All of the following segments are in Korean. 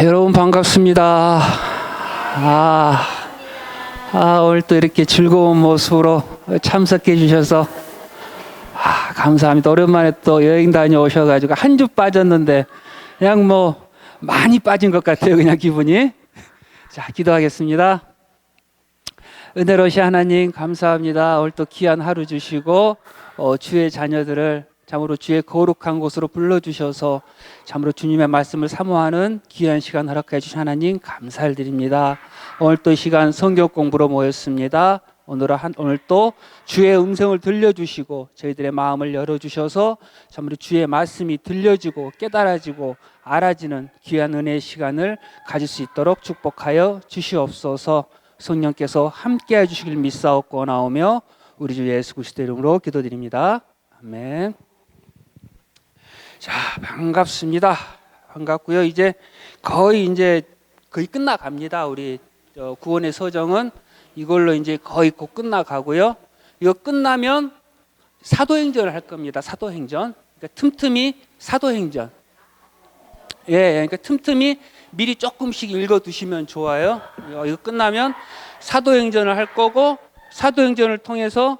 여러분 반갑습니다. 오늘 또 이렇게 즐거운 모습으로 참석해 주셔서 감사합니다. 오랜만에 또 여행 다녀오셔가지고 한 주 빠졌는데 그냥 뭐 많이 빠진 것 같아요. 그냥 기분이. 자, 기도하겠습니다. 은혜로우신 하나님 감사합니다. 오늘 또 귀한 하루 주시고 주의 자녀들을 참으로 주의 거룩한 곳으로 불러주셔서 참으로 주님의 말씀을 사모하는 귀한 시간 허락해 주신 하나님 감사를 드립니다. 오늘 또 이 시간 성경 공부로 모였습니다. 오늘 또 주의 음성을 들려주시고 저희들의 마음을 열어주셔서 참으로 주의 말씀이 들려지고 깨달아지고 알아지는 귀한 은혜의 시간을 가질 수 있도록 축복하여 주시옵소서. 성령께서 함께해 주시길 믿사옵고 나오며 우리 주 예수 그리스도 이름으로 기도드립니다. 아멘. 자, 반갑습니다. 반갑고요. 이제 거의 끝나갑니다. 우리 구원의 서정은 이걸로 이제 거의 곧 끝나가고요. 이거 끝나면 사도행전을 할 겁니다. 사도행전. 그러니까 틈틈이 사도행전. 그러니까 틈틈이 미리 조금씩 읽어두시면 좋아요. 이거 끝나면 사도행전을 할 거고, 사도행전을 통해서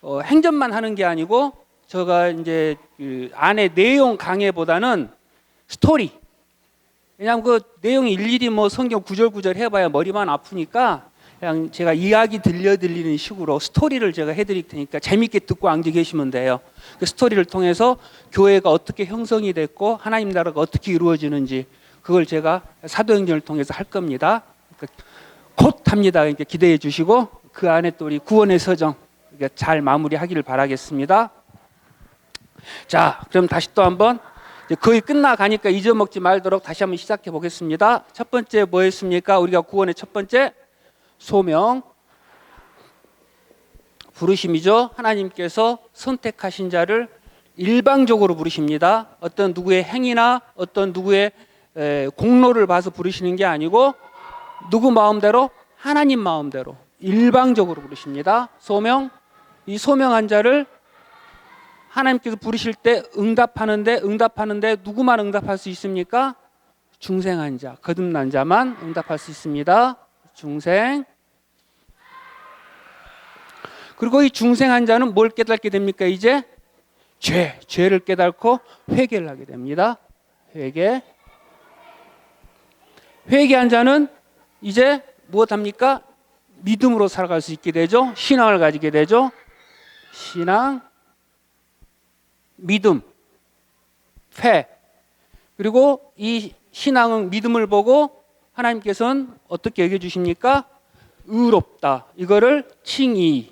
행전만 하는 게 아니고, 제가 이제 그 안에 내용 강해보다는 스토리. 그냥 그 내용이 일일이 뭐 성경 구절구절 해봐야 머리만 아프니까 그냥 제가 이야기 들려드리는 식으로 스토리를 제가 해드릴 테니까 재밌게 듣고 앉아 계시면 돼요. 그 스토리를 통해서 교회가 어떻게 형성이 됐고 하나님 나라가 어떻게 이루어지는지 그걸 제가 사도행전을 통해서 할 겁니다. 그러니까 곧 합니다. 그러니까 기대해 주시고 그 안에 또 우리 구원의 서정 잘 마무리하기를 바라겠습니다. 자, 그럼 다시 또 한번 거의 끝나가니까 잊어먹지 말도록 다시 한번 시작해 보겠습니다. 첫 번째 뭐였습니까? 우리가 구원의 첫 번째 소명 부르심이죠. 하나님께서 선택하신 자를 일방적으로 부르십니다. 어떤 누구의 행위나 어떤 누구의 공로를 봐서 부르시는 게 아니고 누구 마음대로 하나님 마음대로 일방적으로 부르십니다. 소명, 이 소명한 자를 하나님께서 부르실 때 응답하는데 누구만 응답할 수 있습니까? 중생한 자, 거듭난 자만 응답할 수 있습니다. 중생. 그리고 이 중생한 자는 뭘 깨닫게 됩니까? 이제 죄를 깨닫고 회개를 하게 됩니다. 회개한 자는 이제 무엇합니까? 믿음으로 살아갈 수 있게 되죠. 신앙을 가지게 되죠. 신앙, 믿음, 그리고 이 신앙은 믿음을 보고 하나님께서는 어떻게 여겨주십니까? 의롭다. 이거를 칭의.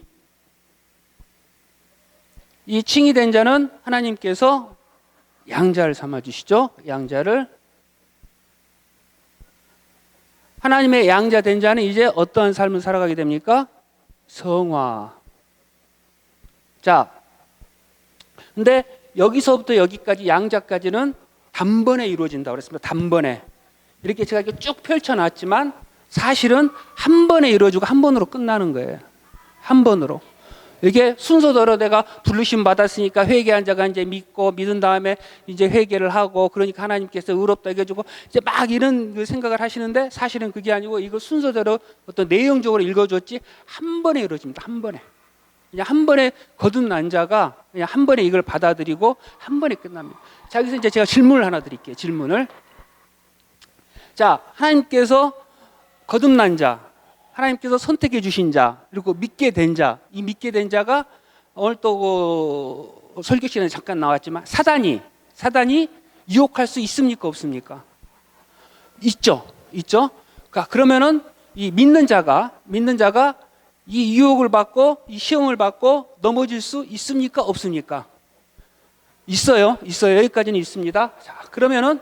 이 칭의 된 자는 하나님께서 양자를 삼아주시죠. 양자를. 하나님의 양자 된 자는 이제 어떠한 삶을 살아가게 됩니까? 성화. 자, 근데 여기서부터 여기까지 양자까지는 단번에 이루어진다고 그랬습니다. 단번에. 이렇게 제가 이렇게 쭉 펼쳐놨지만 사실은 한 번에 이루어지고 한 번으로 끝나는 거예요. 한 번으로. 이게 순서대로 내가 부르심 받았으니까 회개한 자가 이제 믿고 믿은 다음에 이제 회개를 하고 그러니까 하나님께서 의롭다 해가지고 이제 막 이런 생각을 하시는데 사실은 그게 아니고 이거 순서대로 어떤 내용적으로 읽어줬지 한 번에 이루어집니다. 한 번에. 그냥 한 번에 거듭난 자가 그냥 한 번에 이걸 받아들이고 한 번에 끝납니다. 자, 여기서 이제 제가 질문을 하나 드릴게요. 질문을. 자, 하나님께서 거듭난 자, 하나님께서 선택해 주신 자, 그리고 믿게 된 자, 이 믿게 된 자가 오늘 또 설교 시간에 잠깐 나왔지만 사단이 유혹할 수 있습니까? 없습니까? 있죠. 그러면은 이 믿는 자가 이 유혹을 받고 이 시험을 받고 넘어질 수 있습니까? 없습니까? 있어요. 여기까지는 있습니다. 자, 그러면은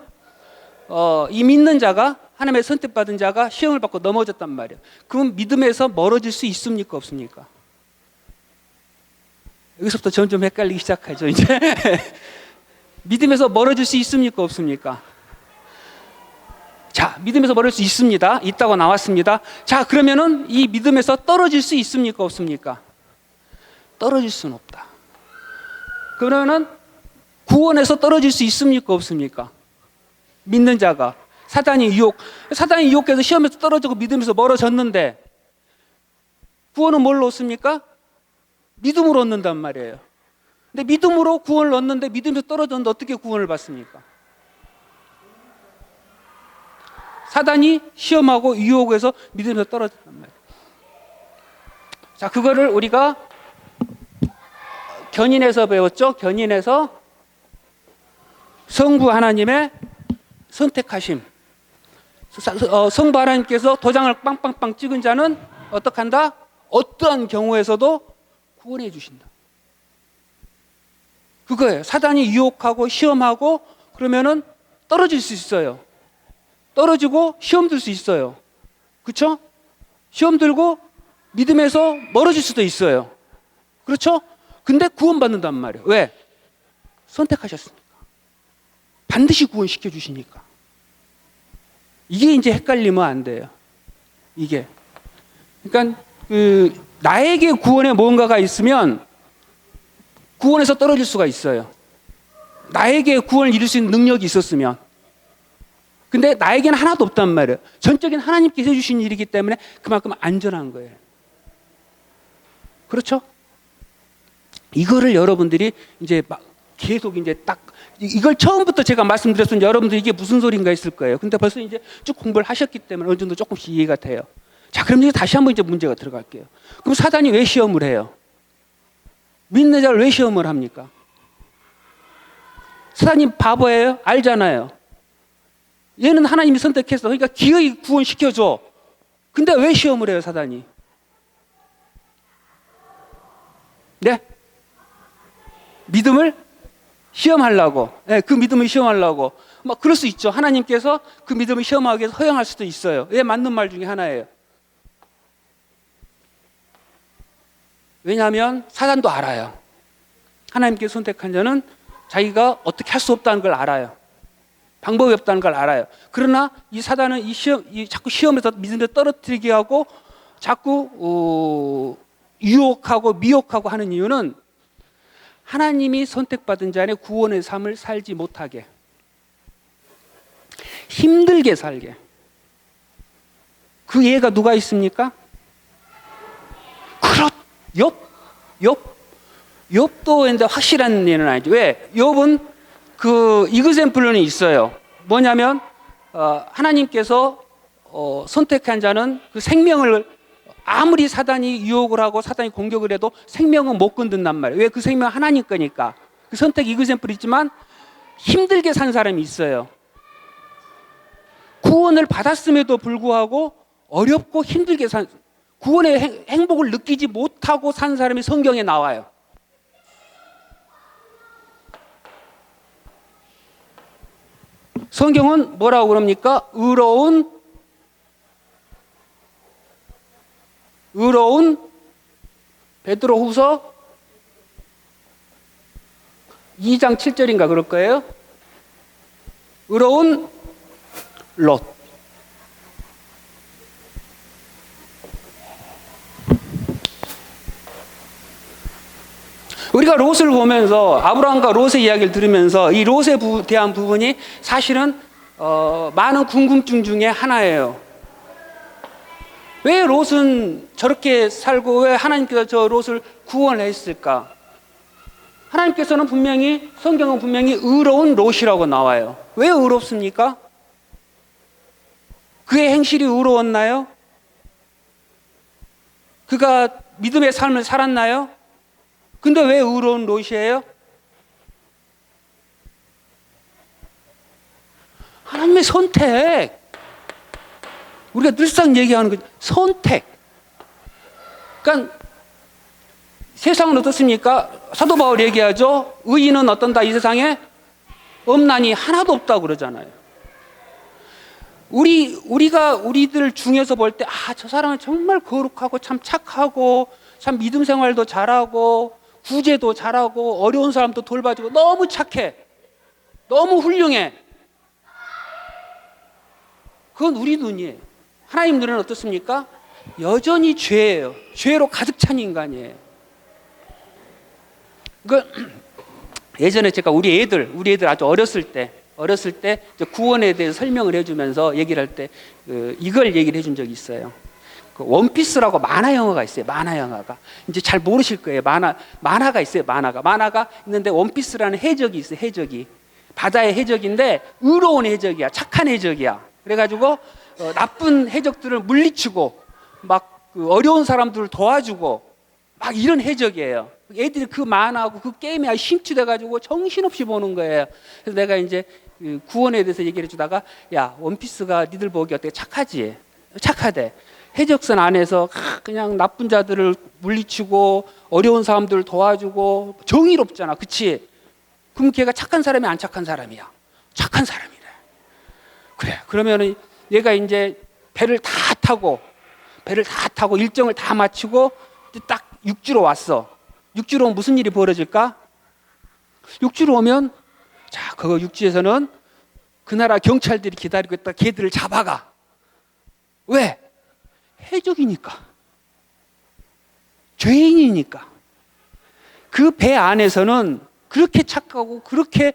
이 믿는 자가 하나님의 선택받은 자가 시험을 받고 넘어졌단 말이에요. 그럼 믿음에서 멀어질 수 있습니까? 없습니까? 여기서부터 점점 헷갈리기 시작하죠. 이제 믿음에서 멀어질 수 있습니까? 없습니까? 자, 믿음에서 멀어질 수 있습니다. 있다고 나왔습니다. 자, 그러면은 이 믿음에서 떨어질 수 있습니까? 없습니까? 떨어질 수는 없다. 그러면은 구원에서 떨어질 수 있습니까? 없습니까? 믿는 자가. 사단이 유혹해서 시험에서 떨어지고 믿음에서 멀어졌는데 구원은 뭘로 얻습니까? 믿음으로 얻는단 말이에요. 근데 믿음으로 구원을 얻는데 믿음에서 떨어졌는데 어떻게 구원을 받습니까? 사단이 시험하고 유혹해서 믿음에서 떨어졌단 말이에요. 자, 그거를 우리가 견인해서 배웠죠. 견인해서 성부 하나님의 선택하심. 성부 하나님께서 도장을 빵빵빵 찍은 자는 어떡한다? 어떠한 경우에서도 구원해 주신다. 그거예요. 사단이 유혹하고 시험하고 그러면은 떨어질 수 있어요. 떨어지고 시험 들 수 있어요. 그렇죠? 시험 들고 믿음에서 멀어질 수도 있어요. 그렇죠? 근데 구원받는단 말이에요. 왜? 선택하셨으니까. 반드시 구원시켜 주시니까. 이게 이제 헷갈리면 안 돼요. 이게. 그러니까 나에게 구원에 뭔가가 있으면 구원에서 떨어질 수가 있어요. 나에게 구원을 이룰 수 있는 능력이 있었으면. 근데 나에게는 하나도 없단 말이에요. 전적인 하나님께서 해주신 일이기 때문에 그만큼 안전한 거예요. 그렇죠? 이거를 여러분들이 이제 막 계속 이제 딱 이걸 처음부터 제가 말씀드렸으면 여러분들 이게 무슨 소린가 했을 거예요. 근데 벌써 이제 쭉 공부를 하셨기 때문에 어느 정도 조금씩 이해가 돼요. 자, 그럼 이제 다시 한번 이제 문제가 들어갈게요. 그럼 사단이 왜 시험을 해요? 믿는 자를 왜 시험을 합니까? 사단이 바보예요? 알잖아요. 얘는 하나님이 선택했어. 그러니까 기어이 구원시켜줘. 근데 왜 시험을 해요, 사단이? 네? 믿음을 시험하려고. 네, 그 믿음을 시험하려고. 막 그럴 수 있죠. 하나님께서 그 믿음을 시험하기 위해서 허용할 수도 있어요. 예, 맞는 말 중에 하나예요. 왜냐하면 사단도 알아요. 하나님께서 선택한 자는 자기가 어떻게 할 수 없다는 걸 알아요. 방법이 없다는 걸 알아요. 그러나 이 사단은 자꾸 시험에서 믿음을 떨어뜨리게 하고 자꾸 유혹하고 미혹하고 하는 이유는 하나님이 선택받은 자의 구원의 삶을 살지 못하게, 힘들게 살게. 그 예가 누가 있습니까? 욥도 이제 확실한 예는 아니죠. 왜? 욥은 그 이그샘플론이 있어요. 뭐냐면 하나님께서 선택한 자는 그 생명을 아무리 사단이 유혹을 하고 사단이 공격을 해도 생명은 못 건든단 말이에요. 왜? 그 생명 하나님 거니까. 그 선택 이그샘플이 있지만 힘들게 산 사람이 있어요. 구원을 받았음에도 불구하고 어렵고 힘들게 산, 구원의 행복을 느끼지 못하고 산 사람이 성경에 나와요. 성경은 뭐라고 그럽니까? 의로운 베드로후서 2장 7절인가 그럴 거예요. 의로운 롯. 우리가 롯을 보면서 아브라함과 롯의 이야기를 들으면서 이 롯에 대한 부분이 사실은 많은 궁금증 중에 하나예요. 왜 롯은 저렇게 살고 왜 하나님께서 저 롯을 구원했을까? 하나님께서는 분명히, 성경은 분명히 의로운 롯이라고 나와요. 왜 의롭습니까? 그의 행실이 의로웠나요? 그가 믿음의 삶을 살았나요? 근데 왜 의로운 롯이에요? 하나님의 선택. 우리가 늘상 얘기하는 거 선택. 그러니까 세상은 어떻습니까? 사도 바울 얘기하죠. 의인은 어떤다? 이 세상에 없나니 하나도 없다고 그러잖아요. 우리가 우리들 중에서 볼 때 저 사람은 정말 거룩하고 참 착하고 참 믿음 생활도 잘하고 구제도 잘하고 어려운 사람도 돌봐주고 너무 착해. 너무 훌륭해. 그건 우리 눈이에요. 하나님 눈에는 어떻습니까? 여전히 죄예요. 죄로 가득 찬 인간이에요. 예전에 제가 우리 애들 아주 어렸을 때 어렸을 때 이제 구원에 대해서 설명을 해주면서 얘기를 할 때 이걸 얘기를 해준 적이 있어요. 그 원피스라고 만화 영화가 있어요. 만화 영화가 이제 잘 모르실 거예요. 만화가 있어요. 만화가 있는데 원피스라는 해적이 있어요. 해적이 바다의 해적인데 의로운 해적이야. 착한 해적이야. 그래가지고 나쁜 해적들을 물리치고 막 그 어려운 사람들을 도와주고 막 이런 해적이에요. 애들이 그 만화하고 그 게임에 심취돼가지고 정신없이 보는 거예요. 그래서 내가 이제 구원에 대해서 얘기를 해주다가 야 원피스가 니들 보기 어떻게 착하지? 착하대. 해적선 안에서 그냥 나쁜 자들을 물리치고 어려운 사람들을 도와주고 정의롭잖아. 그치? 그럼 걔가 착한 사람이 안 착한 사람이야? 착한 사람이래. 그래. 그러면은 얘가 이제 배를 다 타고 일정을 다 마치고 딱 육지로 왔어. 육지로 오면 무슨 일이 벌어질까? 육지로 오면 자, 그 육지에서는 그 나라 경찰들이 기다리고 있다. 걔들을 잡아가. 왜? 해적이니까. 죄인이니까. 그 배 안에서는 그렇게 착하고 그렇게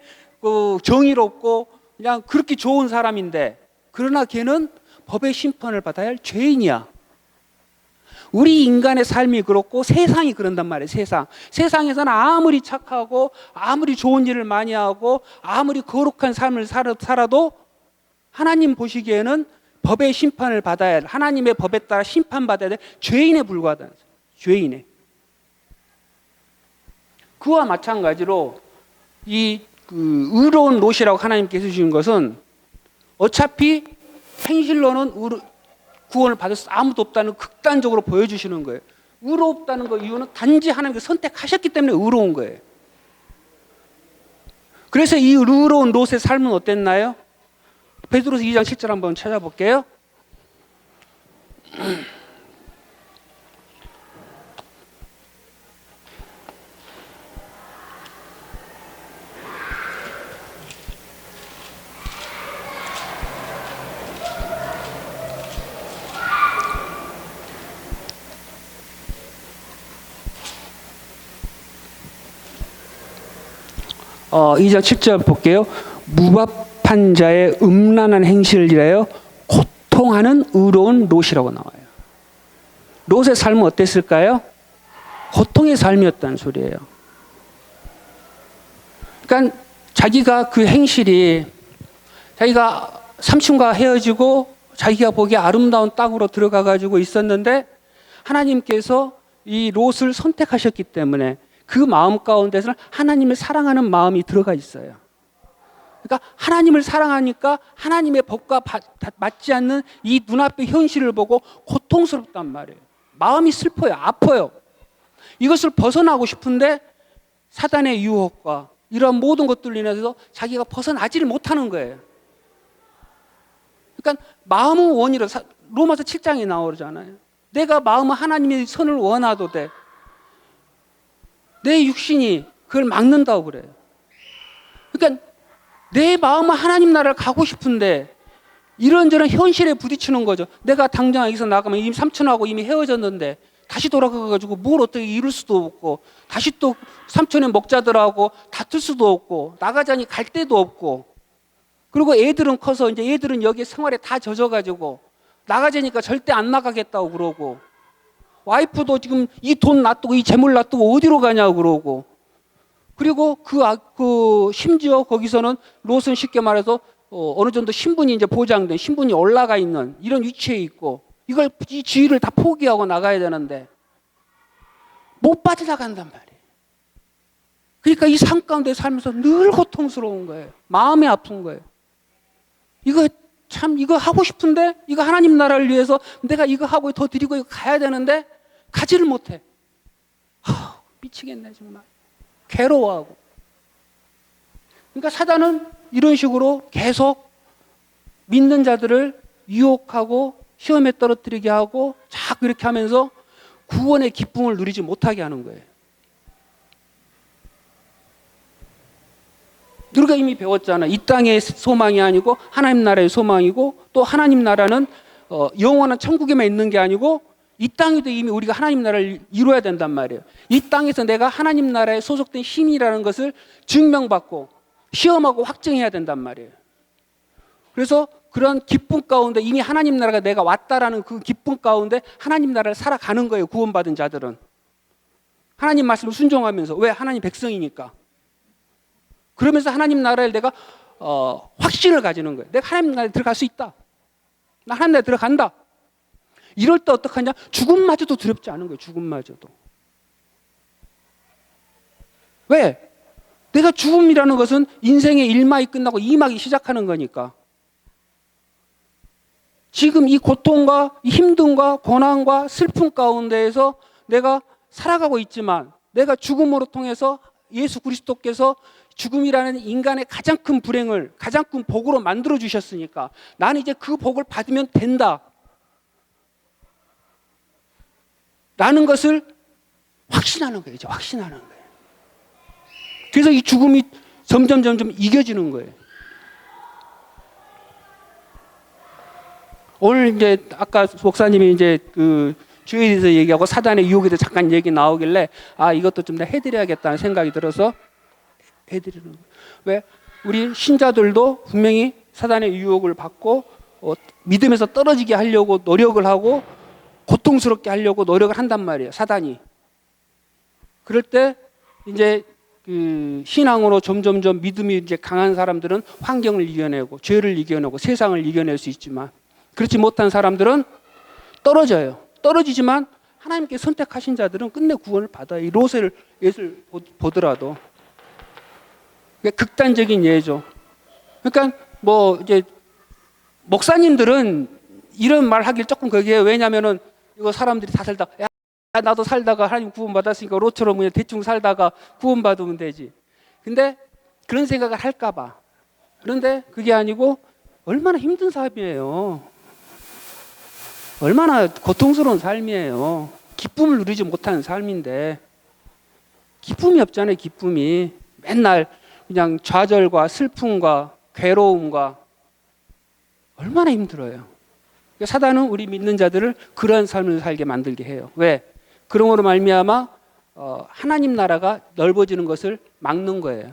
정의롭고 그냥 그렇게 좋은 사람인데 그러나 걔는 법의 심판을 받아야 할 죄인이야. 우리 인간의 삶이 그렇고 세상이 그런단 말이에요. 세상에서는 아무리 착하고 아무리 좋은 일을 많이 하고 아무리 거룩한 삶을 살아도 하나님 보시기에는 법의 심판을 받아야 할, 하나님의 법에 따라 심판받아야 될 죄인에 불과하다는 거예요. 죄인에. 그와 마찬가지로 이 의로운 롯이라고 하나님께서 주신 것은 어차피 행실로는 구원을 받을 수 아무도 없다는 극단적으로 보여주시는 거예요. 의롭다는 거 이유는 단지 하나님께서 선택하셨기 때문에 의로운 거예요. 그래서 이 의로운 롯의 삶은 어땠나요? 베드로서 2장 7절 한번 찾아볼게요. 이 장 7절 볼게요. 무법한 자의 음란한 행실을 위하여 고통하는 의로운 롯이라고 나와요. 롯의 삶은 어땠을까요? 고통의 삶이었다는 소리예요. 그러니까 자기가 그 행실이 자기가 삼촌과 헤어지고 자기가 보기에 아름다운 땅으로 들어가 가지고 있었는데 하나님께서 이 롯을 선택하셨기 때문에 그 마음 가운데서는 하나님을 사랑하는 마음이 들어가 있어요. 그러니까 하나님을 사랑하니까 하나님의 법과 맞지 않는 이 눈앞의 현실을 보고 고통스럽단 말이에요. 마음이 슬퍼요. 아파요. 이것을 벗어나고 싶은데 사단의 유혹과 이러한 모든 것들로 인해서 자기가 벗어나지를 못하는 거예요. 그러니까 마음은 원이라 로마서 7장에 나오잖아요. 내가 마음은 하나님의 선을 원하도 돼. 내 육신이 그걸 막는다고 그래요. 그러니까 내 마음은 하나님 나라를 가고 싶은데 이런저런 현실에 부딪히는 거죠. 내가 당장 여기서 나가면 이미 삼촌하고 이미 헤어졌는데 다시 돌아가가지고 뭘 어떻게 이룰 수도 없고 다시 또 삼촌의 목자들하고 다툴 수도 없고 나가자니 갈 데도 없고 그리고 애들은 커서 이제 애들은 여기 생활에 다 젖어가지고 나가자니까 절대 안 나가겠다고 그러고 와이프도 지금 이 돈 놔두고 이 재물 놔두고 어디로 가냐고 그러고 그리고 심지어 거기서는 롯은 쉽게 말해서 어느 정도 신분이 이제 보장된 신분이 올라가 있는 이런 위치에 있고 이 지위를 다 포기하고 나가야 되는데 못 빠져나간단 말이에요. 그러니까 이 삶 가운데 살면서 늘 고통스러운 거예요. 마음이 아픈 거예요. 이거 하고 싶은데 이거 하나님 나라를 위해서 내가 이거 하고 더 드리고 이거 가야 되는데 가지를 못해. 미치겠네 정말. 괴로워하고. 그러니까 사단은 이런 식으로 계속 믿는 자들을 유혹하고 시험에 떨어뜨리게 하고 자꾸 이렇게 하면서 구원의 기쁨을 누리지 못하게 하는 거예요. 우리가 이미 배웠잖아. 이 땅의 소망이 아니고 하나님 나라의 소망이고 또 하나님 나라는 영원한 천국에만 있는 게 아니고 이 땅에도 이미 우리가 하나님 나라를 이루어야 된단 말이에요. 이 땅에서 내가 하나님 나라에 소속된 힘이라는 것을 증명받고 시험하고 확증해야 된단 말이에요. 그래서 그런 기쁨 가운데 이미 하나님 나라가 내가 왔다라는 그 기쁨 가운데 하나님 나라를 살아가는 거예요. 구원받은 자들은. 하나님 말씀을 순종하면서. 왜? 하나님 백성이니까. 그러면서 하나님 나라에 내가 확신을 가지는 거예요. 내가 하나님 나라에 들어갈 수 있다. 나 하나님 나라에 들어간다. 이럴 때 어떡하냐? 죽음마저도 두렵지 않은 거예요. 죽음마저도. 왜? 내가 죽음이라는 것은 인생의 1막이 끝나고 2막이 시작하는 거니까. 지금 이 고통과 이 힘듦과 고난과 슬픔 가운데에서 내가 살아가고 있지만 내가 죽음으로 통해서 예수 그리스도께서 죽음이라는 인간의 가장 큰 불행을 가장 큰 복으로 만들어 주셨으니까 나는 이제 그 복을 받으면 된다 라는 것을 확신하는 거예요. 이제 확신하는 거예요. 그래서 이 죽음이 점점 이겨지는 거예요. 오늘 이제 아까 목사님이 이제 그 주에 대해서 얘기하고 사단의 유혹에 대해서 잠깐 얘기 나오길래 이것도 좀 해드려야겠다는 생각이 들어서 해드리는 거예요. 왜? 우리 신자들도 분명히 사단의 유혹을 받고 믿음에서 떨어지게 하려고 노력을 하고 고통스럽게 하려고 노력을 한단 말이에요. 사단이. 그럴 때 이제 그 신앙으로 점점 믿음이 이제 강한 사람들은 환경을 이겨내고 죄를 이겨내고 세상을 이겨낼 수 있지만 그렇지 못한 사람들은 떨어져요. 떨어지지만 하나님께 선택하신 자들은 끝내 구원을 받아요. 이 롯의 예를 보더라도. 극단적인 예죠. 그러니까 뭐 이제 목사님들은 이런 말 하길 조금 그게 왜냐면은 이거 사람들이 다 살다가 야 나도 살다가 하나님 구원 받았으니까 롯처럼 그냥 대충 살다가 구원 받으면 되지. 근데 그런 생각을 할까 봐. 그런데 그게 아니고 얼마나 힘든 삶이에요. 얼마나 고통스러운 삶이에요. 기쁨을 누리지 못하는 삶인데 기쁨이 없잖아요. 기쁨이 맨날 그냥 좌절과 슬픔과 괴로움과 얼마나 힘들어요. 사단은 우리 믿는 자들을 그런 삶을 살게 만들게 해요. 왜? 그러므로 말미암아 하나님 나라가 넓어지는 것을 막는 거예요.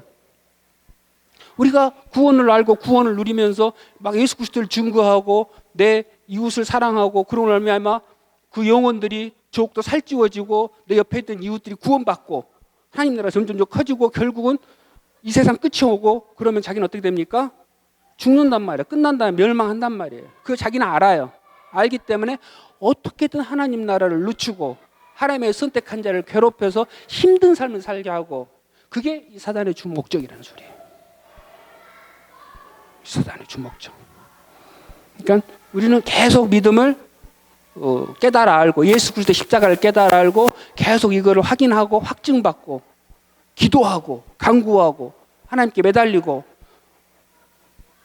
우리가 구원을 알고 구원을 누리면서 막 예수 그리스도를 증거하고 내 이웃을 사랑하고 그런 말미암아 그 영혼들이 더욱더 살찌워지고 내 옆에 있던 이웃들이 구원받고 하나님 나라가 점점 커지고 결국은 이 세상 끝이 오고 그러면 자기는 어떻게 됩니까? 죽는단 말이에요. 끝난다면 멸망한단 말이에요. 그거 자기는 알아요. 알기 때문에 어떻게든 하나님 나라를 늦추고 하나님의 선택한 자를 괴롭혀서 힘든 삶을 살게 하고 그게 이 사단의 주 목적이라는 소리예요. 사단의 주 목적. 그러니까 우리는 계속 믿음을 깨달아 알고 예수 그리스도의 십자가를 깨달아 알고 계속 이거를 확인하고 확증받고 기도하고 간구하고 하나님께 매달리고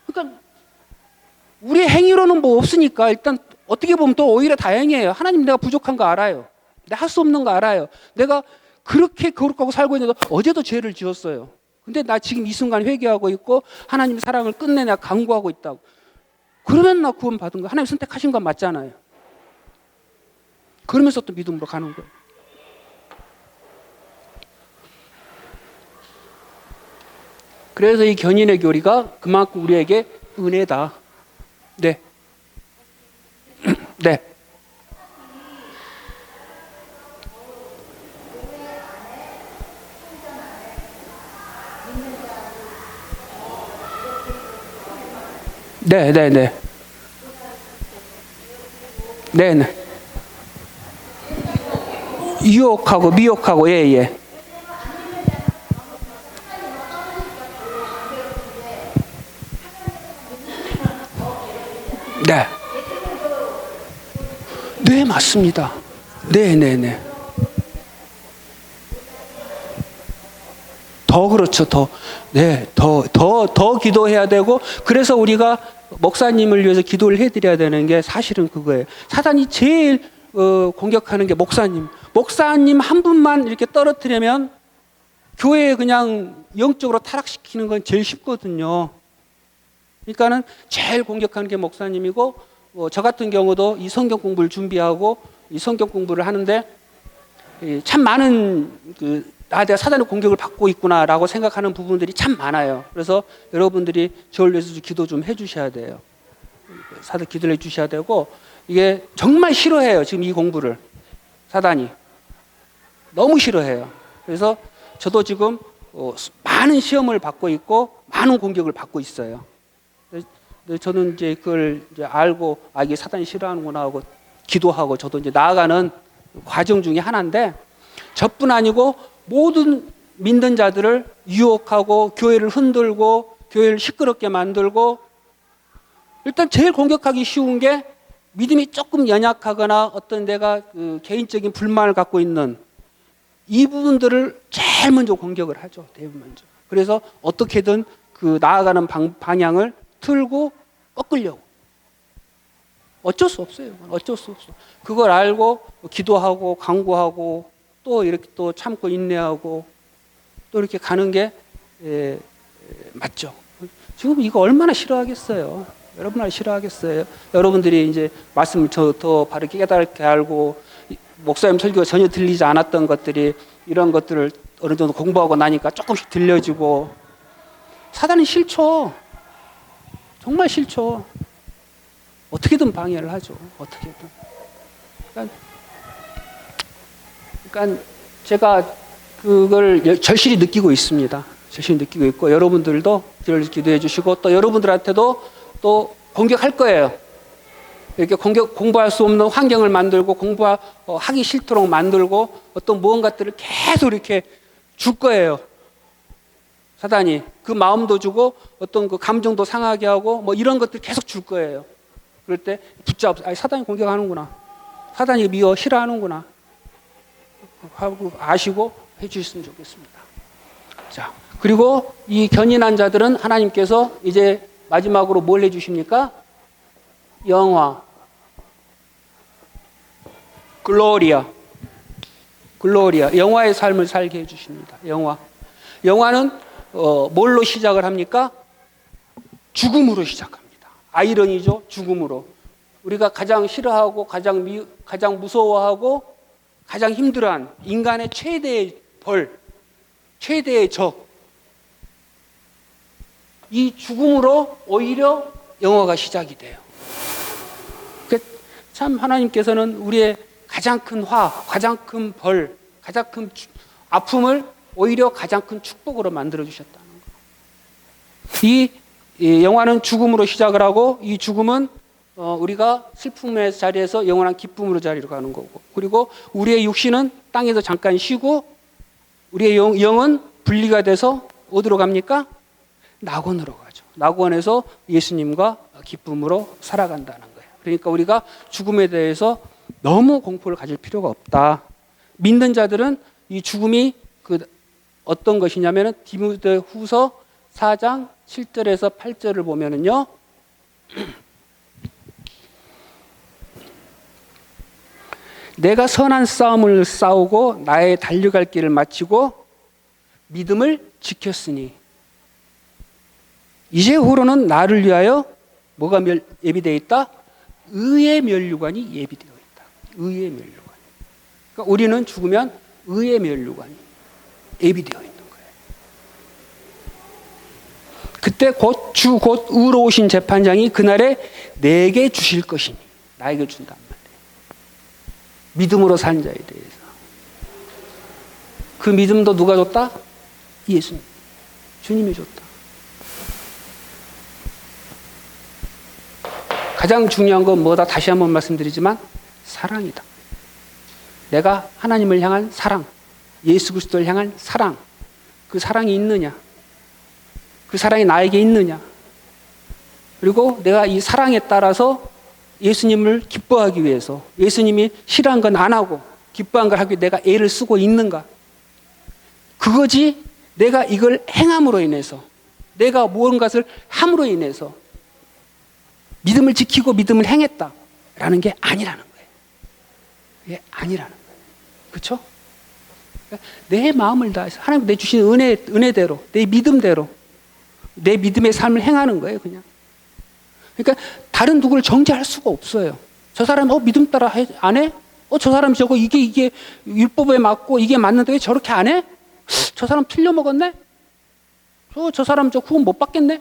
그러니까 우리 행위로는 뭐 없으니까 일단 어떻게 보면 또 오히려 다행이에요. 하나님 내가 부족한 거 알아요. 내가 할 수 없는 거 알아요. 내가 그렇게 거룩하고 살고 있는데 어제도 죄를 지었어요. 근데 나 지금 이 순간 회개하고 있고 하나님 사랑을 끝내 내가 간구하고 있다고. 그러면 나 구원 받은 거 하나님 선택하신 건 맞잖아요. 그러면서 또 믿음으로 가는 거예요. 그래서 이 견인의 교리가 그만큼 우리에게 은혜다. 네. 네. 네, 네, 네. 네, 네. 유혹하고 미혹하고, 예, 예. 네. 네, 맞습니다. 네, 네, 네. 더 그렇죠. 더 기도해야 되고, 그래서 우리가 목사님을 위해서 기도를 해드려야 되는 게 사실은 그거예요. 사단이 제일 공격하는 게 목사님 한 분만 이렇게 떨어뜨리면 교회에 그냥 영적으로 타락시키는 건 제일 쉽거든요. 그러니까는 제일 공격하는 게 목사님이고, 저 같은 경우도 이 성경 공부를 준비하고 이 성경 공부를 하는데 참 많은 그 내가 사단의 공격을 받고 있구나라고 생각하는 부분들이 참 많아요. 그래서 여러분들이 저를 위해서 기도 좀 해주셔야 돼요. 사단 기도를 해주셔야 되고, 이게 정말 싫어해요. 지금 이 공부를 사단이 너무 싫어해요. 그래서 저도 지금 많은 시험을 받고 있고 많은 공격을 받고 있어요. 저는 이제 그걸 이제 알고 이게 사단이 싫어하는구나 하고 기도하고 저도 이제 나아가는 과정 중에 하나인데, 저뿐 아니고 모든 믿는 자들을 유혹하고 교회를 흔들고 교회를 시끄럽게 만들고, 일단 제일 공격하기 쉬운 게 믿음이 조금 연약하거나 어떤 내가 개인적인 불만을 갖고 있는 이 부분들을 제일 먼저 공격을 하죠. 대부분 먼저. 그래서 어떻게든 그 나아가는 방향을 틀고 꺾으려고. 어쩔 수 없어요. 어쩔 수 없어. 그걸 알고 기도하고 강구하고 또 이렇게 또 참고 인내하고 또 이렇게 가는 게 맞죠. 지금 이거 얼마나 싫어하겠어요. 얼마나 싫어하겠어요. 여러분들이 이제 말씀을 더 바르게 깨닫게 알고 목사님 설교가 전혀 들리지 않았던 것들이 이런 것들을 어느 정도 공부하고 나니까 조금씩 들려지고. 사단은 싫죠. 정말 싫죠. 어떻게든 방해를 하죠. 어떻게든. 그러니까 제가 그걸 절실히 느끼고 있습니다. 절실히 느끼고 있고, 여러분들도 기도해 주시고 또 여러분들한테도 또 공격할 거예요. 이렇게 공부할 수 없는 환경을 만들고 공부하기 싫도록 만들고 어떤 무언가들을 계속 이렇게 줄 거예요. 사단이 그 마음도 주고 어떤 그 감정도 상하게 하고 뭐 이런 것들 계속 줄 거예요. 그럴 때 사단이 공격하는구나. 사단이 미워 싫어하는구나 하고 아시고 해주셨으면 좋겠습니다. 자, 그리고 이 견인한 자들은 하나님께서 이제 마지막으로 뭘 해주십니까? 영화, 글로리아, 영화의 삶을 살게 해주십니다. 영화는 뭘로 시작을 합니까? 죽음으로 시작합니다. 아이러니죠. 죽음으로. 우리가 가장 싫어하고 가장 무서워하고 가장 힘들어한 인간의 최대의 벌, 최대의 적, 이 죽음으로 오히려 영화가 시작이 돼요. 참 하나님께서는 우리의 가장 큰 가장 큰 벌, 가장 큰 아픔을 오히려 가장 큰 축복으로 만들어 주셨다는 거. 이 영화는 죽음으로 시작을 하고, 이 죽음은 우리가 슬픔의 자리에서 영원한 기쁨으로 자리로 가는 거고, 그리고 우리의 육신은 땅에서 잠깐 쉬고 우리의 영은 분리가 돼서 어디로 갑니까? 낙원으로 가죠. 낙원에서 예수님과 기쁨으로 살아간다는 거예요. 그러니까 우리가 죽음에 대해서 너무 공포를 가질 필요가 없다. 믿는 자들은 이 죽음이 어떤 것이냐면은 디모데후서 4장 7절에서 8절을 보면은요. 내가 선한 싸움을 싸우고 나의 달려갈 길을 마치고 믿음을 지켰으니 이제후로는 나를 위하여 뭐가 예비되어 있다? 의의 면류관이 예비되어 있다. 의의 면류관. 그러니까 우리는 죽으면 의의 면류관이 예비되어 있는 거예요. 그때 곧 의로 오신 재판장이 그날에 내게 주실 것이니, 나에게 준단 말이에요. 믿음으로 산 자에 대해서. 그 믿음도 누가 줬다? 예수님. 주님이 줬다. 가장 중요한 건 뭐다? 다시 한번 말씀드리지만 사랑이다. 내가 하나님을 향한 사랑, 예수 그리스도를 향한 사랑, 그 사랑이 있느냐? 그 사랑이 나에게 있느냐? 그리고 내가 이 사랑에 따라서 예수님을 기뻐하기 위해서, 예수님이 싫어한 건 안 하고 기뻐한 걸 하기 위해 내가 애를 쓰고 있는가? 그거지. 내가 이걸 행함으로 인해서, 내가 무언가를 함으로 인해서 믿음을 지키고 믿음을 행했다라는 게 아니라는 거예요. 이게 아니라는 거예요. 그렇죠? 내 마음을 다해서 하나님 내 주신 은혜대로, 내 믿음대로, 내 믿음의 삶을 행하는 거예요, 그냥. 그러니까 다른 누구를 정죄할 수가 없어요. 저 사람 믿음 따라 안 해? 저 사람 저거 이게 율법에 맞고 이게 맞는데 왜 저렇게 안 해? 저 사람 틀려 먹었네? 저 사람 저 구원 못 받겠네?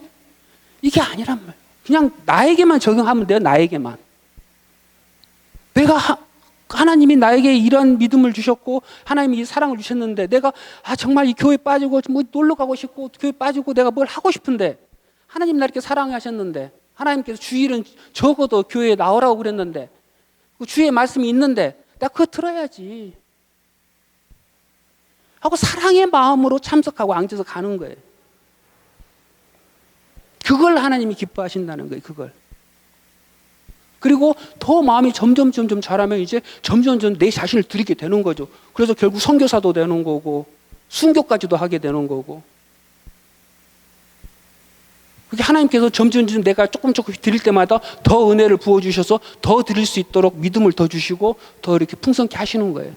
이게 아니란 말이에요. 그냥 나에게만 적용하면 돼요. 나에게만. 하나님이 나에게 이런 믿음을 주셨고 하나님이 이 사랑을 주셨는데 내가 정말 이 교회 빠지고 뭐 놀러 가고 싶고 교회 빠지고 내가 뭘 하고 싶은데 하나님 나 이렇게 사랑하셨는데 하나님께서 주일은 적어도 교회에 나오라고 그랬는데 주의 말씀이 있는데 내가 그거 들어야지 하고 사랑의 마음으로 참석하고 앉아서 가는 거예요. 그걸 하나님이 기뻐하신다는 거예요. 그걸. 그리고 더 마음이 점점 자라면 이제 점점 내 자신을 드리게 되는 거죠. 그래서 결국 선교사도 되는 거고 순교까지도 하게 되는 거고. 그게 하나님께서 점점 내가 조금 드릴 때마다 더 은혜를 부어주셔서 더 드릴 수 있도록 믿음을 더 주시고 더 이렇게 풍성케 하시는 거예요.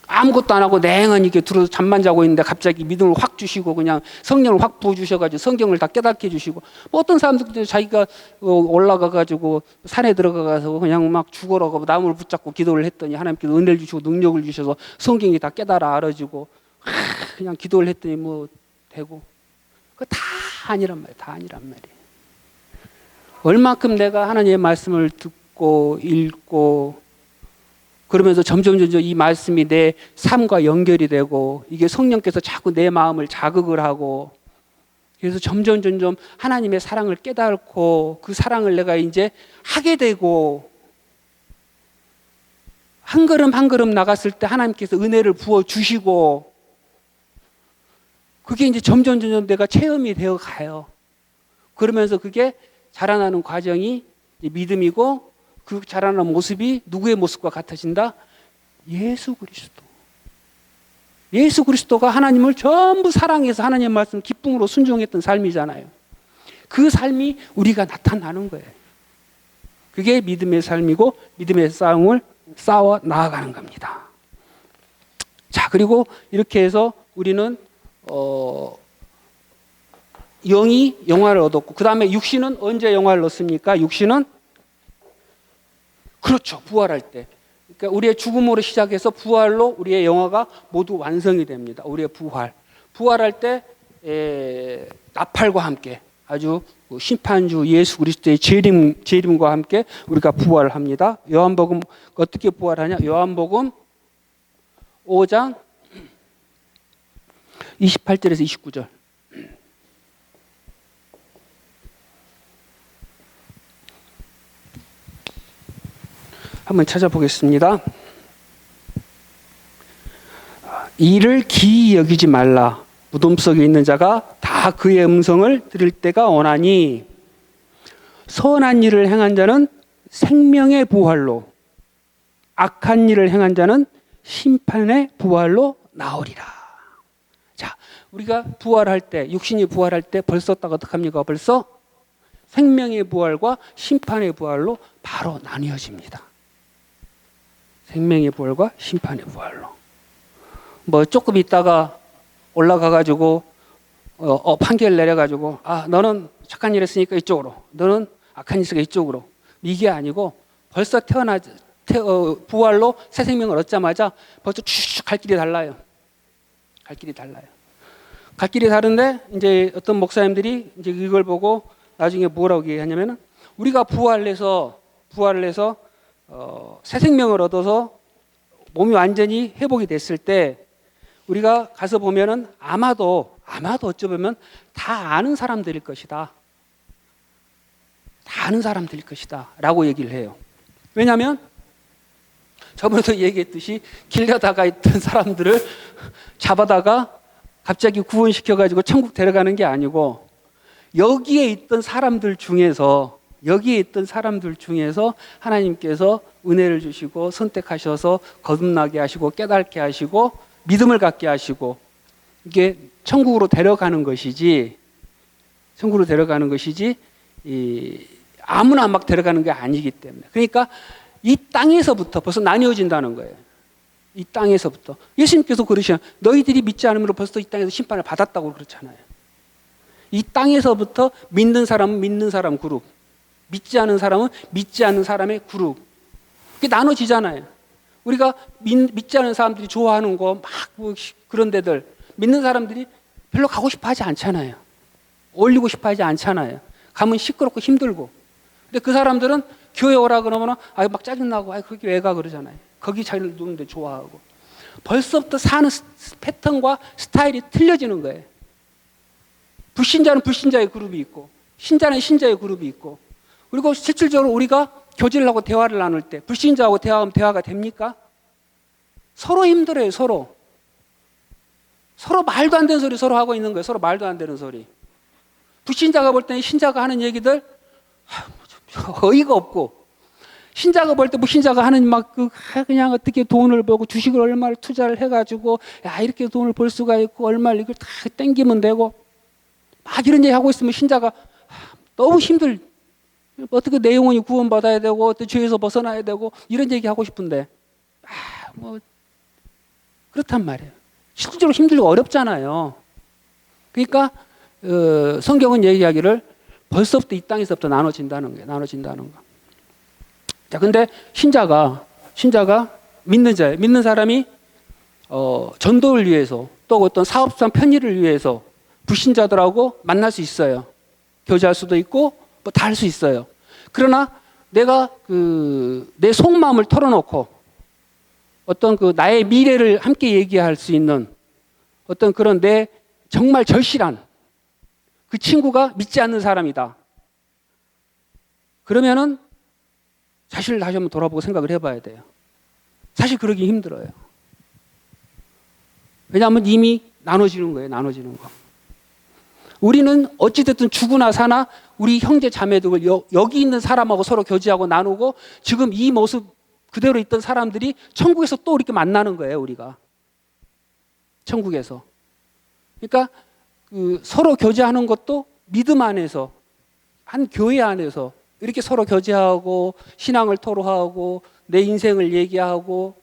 아무것도 안 하고 냉은 이렇게 들어서 잠만 자고 있는데 갑자기 믿음을 확 주시고 그냥 성령을 확 부어주셔가지고 성경을 다 깨닫게 해주시고 뭐 어떤 사람들 자기가 올라가가지고 산에 들어가서 그냥 막 죽어라고 나무를 붙잡고 기도를 했더니 하나님께서 은혜를 주시고 능력을 주셔서 성경이 다 깨달아 알아지고 그냥 기도를 했더니 뭐 되고 그거 다 아니란 말이에요. 다 아니란 말이에요. 얼만큼 내가 하나님의 말씀을 듣고 읽고 그러면서 점점 이 말씀이 내 삶과 연결이 되고 이게 성령께서 자꾸 내 마음을 자극을 하고 그래서 점점 하나님의 사랑을 깨닫고 그 사랑을 내가 이제 하게 되고 한 걸음 나갔을 때 하나님께서 은혜를 부어주시고 그게 이제 점점 내가 체험이 되어 가요. 그러면서 그게 자라나는 과정이 믿음이고 그 자라나는 모습이 누구의 모습과 같아진다? 예수 그리스도. 예수 그리스도가 하나님을 전부 사랑해서 하나님의 말씀 기쁨으로 순종했던 삶이잖아요. 그 삶이 우리가 나타나는 거예요. 그게 믿음의 삶이고 믿음의 싸움을 싸워 나아가는 겁니다. 자, 그리고 이렇게 해서 우리는 영이 영화를 얻었고 그 다음에 육신은 언제 영화를 얻습니까? 육신은 그렇죠. 부활할 때. 그러니까 우리의 죽음으로 시작해서 부활로 우리의 영화가 모두 완성이 됩니다. 우리의 부활. 부활할 때 나팔과 함께 아주 심판주 예수 그리스도의 재림과 함께 우리가 부활합니다. 요한복음 어떻게 부활하냐? 요한복음 5장 28절에서 29절. 한번 찾아보겠습니다. 이를 기이 여기지 말라. 무덤 속에 있는 자가 다 그의 음성을 들을 때가 오나니 선한 일을 행한 자는 생명의 부활로 악한 일을 행한 자는 심판의 부활로 나오리라. 자, 우리가 부활할 때 육신이 부활할 때 벌써 딱 어떡합니까? 벌써 생명의 부활과 심판의 부활로 바로 나뉘어집니다. 생명의 부활과 심판의 부활로. 뭐 조금 있다가 올라가가지고 판결 내려가지고 너는 착한 일 했으니까 이쪽으로, 너는 악한 일 했으니까 이쪽으로. 이게 아니고 벌써 부활로 새 생명을 얻자마자 벌써 쭉 갈 길이 달라요. 갈 길이 달라요. 갈 길이 다른데 이제 어떤 목사님들이 이제 이걸 보고 나중에 뭐라고 얘기하냐면은 우리가 부활을 해서 새 생명을 얻어서 몸이 완전히 회복이 됐을 때 우리가 가서 보면은 아마도 어찌 보면 다 아는 사람들일 것이다. 다 아는 사람들일 것이다. 라고 얘기를 해요. 왜냐하면 저번에도 얘기했듯이 길 가다가 있던 사람들을 잡아다가 갑자기 구원시켜가지고 천국 데려가는 게 아니고 여기에 있던 사람들 중에서 하나님께서 은혜를 주시고 선택하셔서 거듭나게 하시고 깨닫게 하시고 믿음을 갖게 하시고 이게 천국으로 데려가는 것이지 아무나 막 데려가는 게 아니기 때문에 그러니까 이 땅에서부터 벌써 나뉘어진다는 거예요. 이 땅에서부터 예수님께서 그러시잖아요. 너희들이 믿지 않으므로 벌써 이 땅에서 심판을 받았다고 그렇잖아요. 이 땅에서부터 믿는 사람은 믿는 사람 그룹, 믿지 않은 사람은 믿지 않는 사람의 그룹. 그게 나눠지잖아요. 우리가 믿지 않은 사람들이 좋아하는 거 막 뭐 그런 데들 믿는 사람들이 별로 가고 싶어 하지 않잖아요. 올리고 싶어 하지 않잖아요. 가면 시끄럽고 힘들고. 근데 그 사람들은 교회 오라 그러면 막 짜증나고 거기 왜 가 그러잖아요. 거기 자기를 노는데 좋아하고. 벌써부터 사는 패턴과 스타일이 틀려지는 거예요. 불신자는 불신자의 그룹이 있고 신자는 신자의 그룹이 있고, 그리고 실질적으로 우리가 교제를 하고 대화를 나눌 때 불신자하고 대화하면 대화가 됩니까? 서로 힘들어요. 서로 말도 안 되는 소리 서로 하고 있는 거예요. 서로 말도 안 되는 소리. 불신자가 볼 때는 신자가 하는 얘기들 어이가 없고, 신자가 볼 때 불신자가 하는 그냥 어떻게 돈을 벌고 주식을 얼마를 투자를 해가지고 이렇게 돈을 벌 수가 있고 얼마를 이걸 다 땡기면 되고 막 이런 얘기 하고 있으면 신자가 너무 어떻게 내 영혼이 구원받아야 되고 어떻게 죄에서 벗어나야 되고 이런 얘기 하고 싶은데 그렇단 말이에요. 실질적으로 힘들고 어렵잖아요. 그러니까 성경은 얘기하기를 벌써부터 이 땅에서부터 나눠진다는 거예요. 나눠진다는 거. 자, 근데 신자가 믿는 사람이 전도를 위해서 또 어떤 사업상 편의를 위해서 불신자들하고 만날 수 있어요. 교제할 수도 있고 뭐 다 할 수 있어요. 그러나 내가 내 속마음을 털어놓고 어떤 나의 미래를 함께 얘기할 수 있는 어떤 그런 내 정말 절실한 그 친구가 믿지 않는 사람이다. 그러면은 자신을 다시 한번 돌아보고 생각을 해봐야 돼요. 사실 그러기 힘들어요. 왜냐하면 이미 나눠지는 거예요. 나눠지는 거. 우리는 어찌됐든 죽으나 사나 우리 형제 자매들 여기 있는 사람하고 서로 교제하고 나누고 지금 이 모습 그대로 있던 사람들이 천국에서 또 이렇게 만나는 거예요. 우리가 천국에서. 그러니까 서로 교제하는 것도 믿음 안에서 한 교회 안에서 이렇게 서로 교제하고 신앙을 토로하고 내 인생을 얘기하고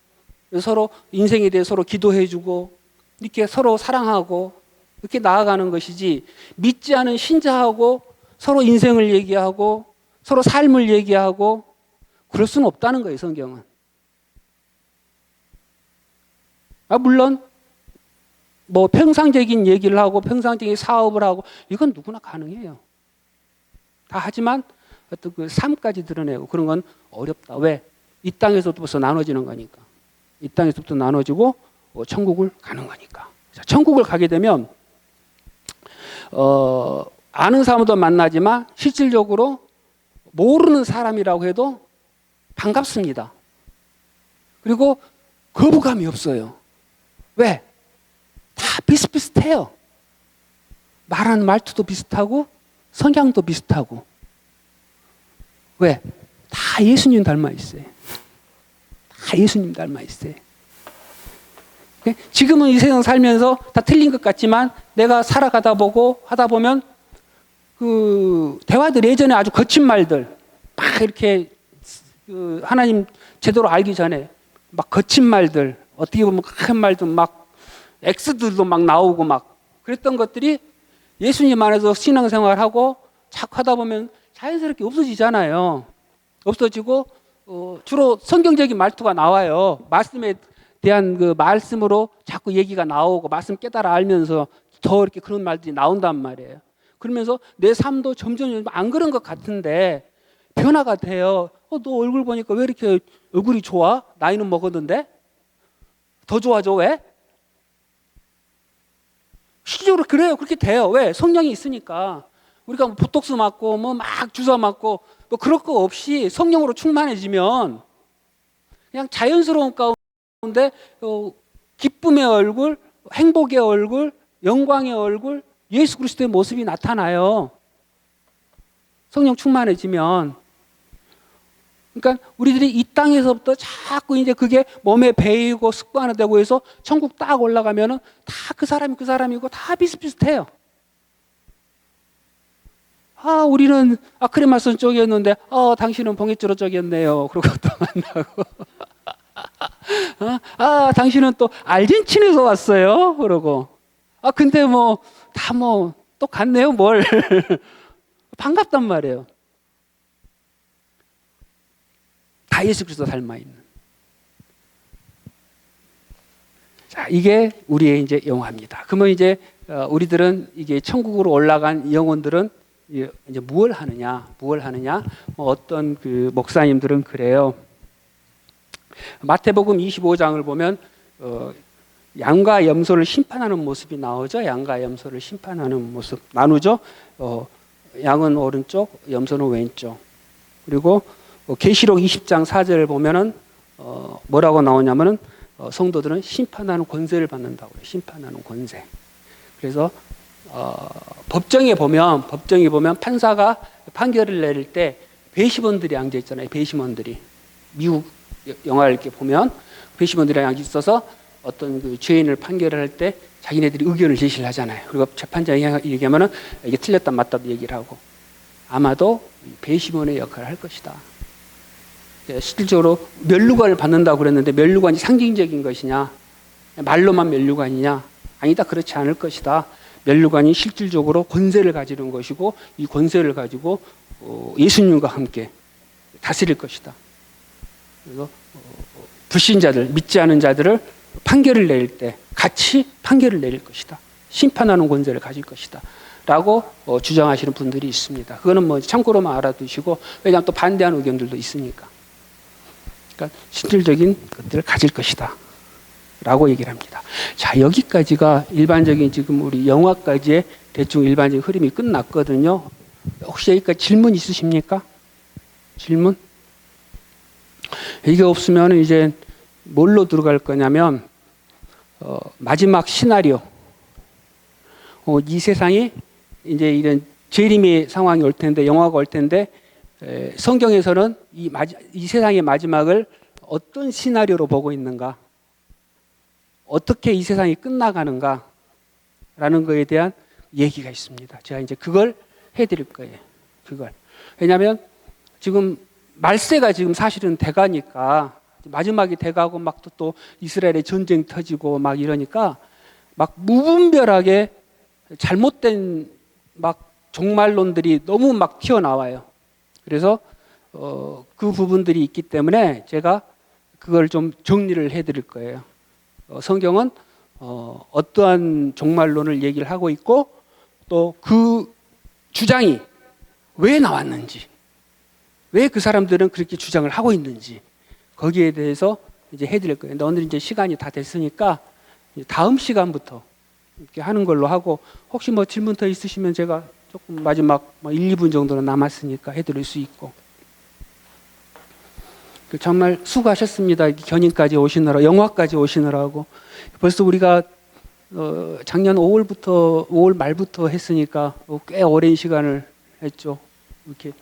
서로 인생에 대해 서로 기도해주고 이렇게 서로 사랑하고 이렇게 나아가는 것이지, 믿지 않은 신자하고 서로 인생을 얘기하고 서로 삶을 얘기하고 그럴 수는 없다는 거예요. 성경은. 물론 뭐 평상적인 얘기를 하고 평상적인 사업을 하고 이건 누구나 가능해요. 다 하지만 어떤 그 삶까지 드러내고 그런 건 어렵다. 왜? 이 땅에서부터 나눠지는 거니까. 이 땅에서부터 나눠지고 천국을 가는 거니까. 자, 천국을 가게 되면 아는 사람도 만나지만 실질적으로 모르는 사람이라고 해도 반갑습니다. 그리고 거부감이 없어요. 왜? 다 비슷비슷해요. 말하는 말투도 비슷하고 성향도 비슷하고. 왜? 다 예수님 닮아 있어요. 다 예수님 닮아 있어요. 지금은 이 세상 살면서 다 틀린 것 같지만 내가 살아가다 보고 하다 보면 대화들 예전에 아주 거친 말들 막 이렇게 하나님 제대로 알기 전에 막 거친 말들 어떻게 보면 큰 말도 막 X들도 막 나오고 막 그랬던 것들이 예수님 안에서 신앙생활하고 자꾸 하다 보면 자연스럽게 없어지잖아요. 없어지고 주로 성경적인 말투가 나와요. 말씀에 대한 그 말씀으로 자꾸 얘기가 나오고 말씀 깨달아 알면서 더 이렇게 그런 말들이 나온단 말이에요. 그러면서 내 삶도 점점 안 그런 것 같은데 변화가 돼요. 너 얼굴 보니까 왜 이렇게 얼굴이 좋아? 나이는 먹었는데? 더 좋아져 왜? 실질적으로 그래요. 그렇게 돼요. 왜? 성령이 있으니까. 우리가 뭐 보톡스 맞고 뭐 막 주사 맞고 뭐 그럴 거 없이 성령으로 충만해지면 그냥 자연스러운 가운데 기쁨의 얼굴, 행복의 얼굴, 영광의 얼굴, 예수 그리스도의 모습이 나타나요. 성령 충만해지면. 그러니까 우리들이 이 땅에서부터 자꾸 이제 그게 몸에 배이고 습관화되고 해서 천국 딱 올라가면은 다 그 사람이고 다 비슷비슷해요. 우리는 아크레마슨 쪽이었는데 당신은 봉해주로 쪽이었네요. 그러고 또 만나고 당신은 또 알젠친에서 왔어요. 그러고 근데 뭐 다 뭐 똑같네요. 뭘 반갑단 말이에요. 다 예수 그리스도 닮아 있는. 이게 우리의 이제 영화입니다. 그러면 이제 우리들은 이게 천국으로 올라간 영혼들은 이제 무엇을 하느냐? 어떤 그 목사님들은 그래요. 마태복음 25장을 보면 양과 염소를 심판하는 모습이 나오죠. 양과 염소를 심판하는 모습 나누죠. 양은 오른쪽, 염소는 왼쪽. 그리고 계시록 20장 4절을 보면은 뭐라고 나오냐면은 성도들은 심판하는 권세를 받는다고 해요. 심판하는 권세. 그래서 법정에 보면 판사가 판결을 내릴 때 배심원들이 앉아 있잖아요. 배심원들이 미국 영화를 이렇게 보면 배심원들이 앉아 있어서 어떤 그 죄인을 판결을 할 때 자기네들이 의견을 제시를 하잖아요. 그리고 재판장이 얘기하면은 이게 틀렸다 맞다도 얘기를 하고 아마도 배심원의 역할을 할 것이다. 실질적으로 면류관을 받는다고 그랬는데 면류관이 상징적인 것이냐, 말로만 면류관이냐? 아니다, 그렇지 않을 것이다. 면류관이 실질적으로 권세를 가지는 것이고 이 권세를 가지고 예수님과 함께 다스릴 것이다. 그래서 불신자들, 믿지 않은 자들을 판결을 내릴 때 같이 판결을 내릴 것이다. 심판하는 권세를 가질 것이다. 라고 주장하시는 분들이 있습니다. 그거는 뭐 참고로만 알아두시고, 왜냐하면 또 반대하는 의견들도 있으니까. 그러니까 실질적인 것들을 가질 것이다. 라고 얘기를 합니다. 자, 여기까지가 일반적인 지금 우리 영화까지의 대충 일반적인 흐름이 끝났거든요. 혹시 여기까지 질문 있으십니까? 질문? 이게 없으면 이제 뭘로 들어갈 거냐면 마지막 시나리오. 이 세상이 이제 이런 재림의 상황이 올 텐데, 영화가 올 텐데, 성경에서는 이 세상의 마지막을 어떤 시나리오로 보고 있는가, 어떻게 이 세상이 끝나가는가 라는 거에 대한 얘기가 있습니다. 제가 이제 그걸 해드릴 거예요. 그걸. 왜냐하면 지금 말세가 지금 사실은 돼가니까, 마지막이 돼가고 막 또 이스라엘의 전쟁 터지고 막 이러니까 막 무분별하게 잘못된 막 종말론들이 너무 막 튀어나와요. 그래서 그 부분들이 있기 때문에 제가 그걸 좀 정리를 해드릴 거예요. 성경은 어떠한 종말론을 얘기를 하고 있고 또 그 주장이 왜 나왔는지, 왜 그 사람들은 그렇게 주장을 하고 있는지 거기에 대해서 이제 해드릴 거예요. 근데 오늘 이제 시간이 다 됐으니까 다음 시간부터 이렇게 하는 걸로 하고, 혹시 뭐 질문 더 있으시면 제가 조금 마지막 1, 2분 정도는 남았으니까 해드릴 수 있고. 정말 수고하셨습니다. 견인까지 오시느라, 영화까지 오시느라고. 벌써 우리가 작년 5월 말부터 했으니까 꽤 오랜 시간을 했죠. 이렇게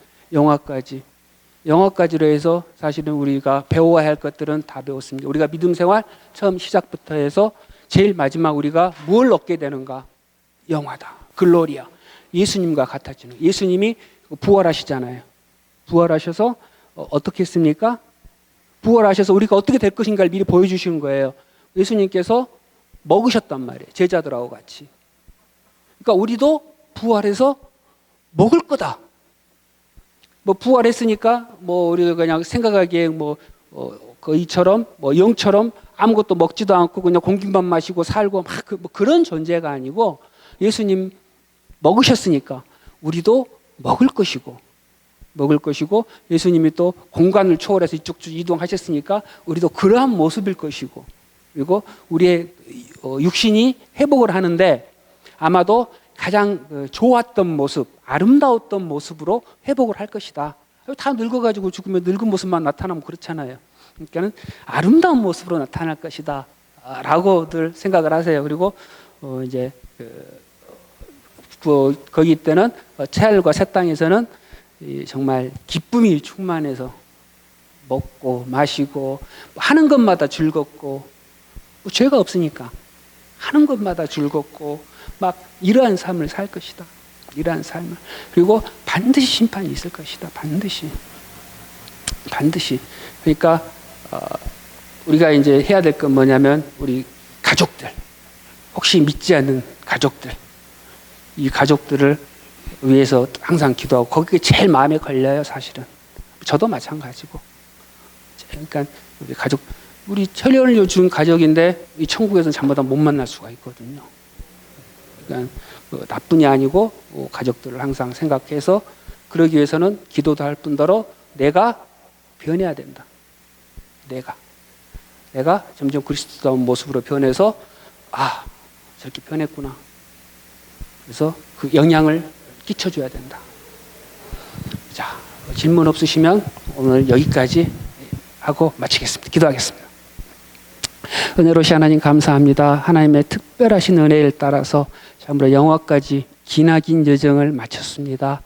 영화까지로 해서 사실은 우리가 배워야 할 것들은 다 배웠습니다. 우리가 믿음 생활 처음 시작부터 해서 제일 마지막 우리가 뭘 얻게 되는가? 영화다. 글로리아. 예수님과 같아지는. 예수님이 부활하시잖아요. 부활하셔서 어떻게 했습니까? 부활하셔서 우리가 어떻게 될 것인가를 미리 보여주신 거예요. 예수님께서 먹으셨단 말이에요. 제자들하고 같이. 그러니까 우리도 부활해서 먹을 거다. 뭐 부활했으니까 뭐 우리가 그냥 생각하기에 이처럼 영처럼 아무것도 먹지도 않고 그냥 공기만 마시고 살고 막 그런 존재가 아니고, 예수님 먹으셨으니까 우리도 먹을 것이고 예수님이 또 공간을 초월해서 이쪽 이동하셨으니까 우리도 그러한 모습일 것이고, 그리고 우리의 육신이 회복을 하는데 아마도 가장 좋았던 모습, 아름다웠던 모습으로 회복을 할 것이다. 다 늙어가지고 죽으면 늙은 모습만 나타나면 그렇잖아요. 그러니까는 아름다운 모습으로 나타날 것이다 라고들 생각을 하세요. 그리고 이제 거기 때는 새하늘과 새 땅에서는 정말 기쁨이 충만해서 먹고 마시고 하는 것마다 즐겁고, 죄가 없으니까 하는 것마다 즐겁고 막 이러한 삶을 살 것이다. 이러한 삶을. 그리고 반드시 심판이 있을 것이다. 반드시. 그러니까 우리가 이제 해야 될 건 뭐냐면, 우리 가족들, 혹시 믿지 않는 가족들, 이 가족들을 위해서 항상 기도하고, 거기에 제일 마음에 걸려요. 사실은 저도 마찬가지고. 그러니까 우리 가족, 우리 혈연을 준 가족인데 이 천국에서는 잘못하면 못 만날 수가 있거든요. 그러니까 나뿐이 아니고 가족들을 항상 생각해서 그러기 위해서는 기도도 할 뿐더러 내가 변해야 된다. 내가 점점 그리스도다운 모습으로 변해서 저렇게 변했구나. 그래서 그 영향을 끼쳐줘야 된다. 자, 질문 없으시면 오늘 여기까지 하고 마치겠습니다. 기도하겠습니다. 은혜로우신 하나님 감사합니다. 하나님의 특별하신 은혜를 따라서 참으로 영화까지 기나긴 여정을 마쳤습니다.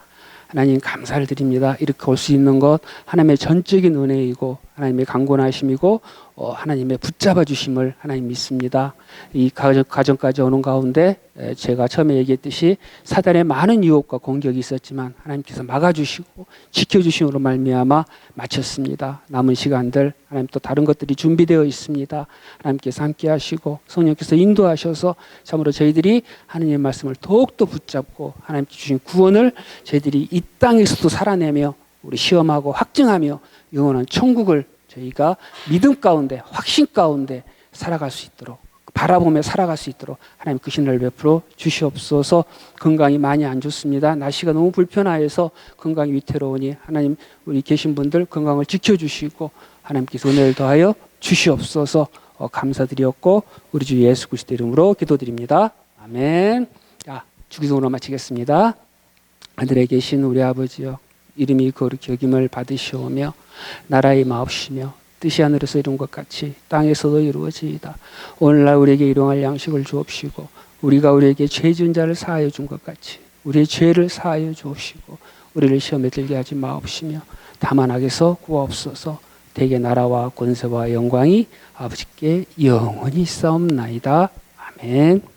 하나님 감사를 드립니다. 이렇게 올 수 있는 것 하나님의 전적인 은혜이고 하나님의 강권하심이고 하나님의 붙잡아 주심을 하나님 믿습니다. 이 과정까지 오는 가운데 제가 처음에 얘기했듯이 사단의 많은 유혹과 공격이 있었지만 하나님께서 막아주시고 지켜주심으로 말미암아 마쳤습니다. 남은 시간들 하나님 또 다른 것들이 준비되어 있습니다. 하나님께서 함께 하시고 성령께서 인도하셔서 참으로 저희들이 하나님의 말씀을 더욱더 붙잡고 하나님께 주신 구원을 저희들이 이 땅에서도 살아내며 우리 시험하고 확증하며 영원한 천국을 저희가 믿음 가운데 확신 가운데 살아갈 수 있도록 바라보며 살아갈 수 있도록 하나님 그 신을 베풀어 주시옵소서. 건강이 많이 안 좋습니다. 날씨가 너무 불편하여서 건강이 위태로우니 하나님 우리 계신 분들 건강을 지켜주시고 하나님께서 은혜를 더하여 주시옵소서. 감사드렸고 우리 주 예수 그리스도 이름으로 기도드립니다. 아멘. 자, 주기도로 마치겠습니다. 하늘에 계신 우리 아버지여 이름이 거룩히 여김을 받으시오며 나라의 마옵시며 뜻이 하늘에서 이룬 것 같이 땅에서도 이루어지이다. 오늘날 우리에게 일용할 양식을 주옵시고 우리가 우리에게 죄 지은 자를 사하여 준 것 같이 우리의 죄를 사하여 주옵시고 우리를 시험에 들게 하지 마옵시며 다만 악에서 구하옵소서. 대개 나라와 권세와 영광이 아버지께 영원히 있사옵나이다. 아멘.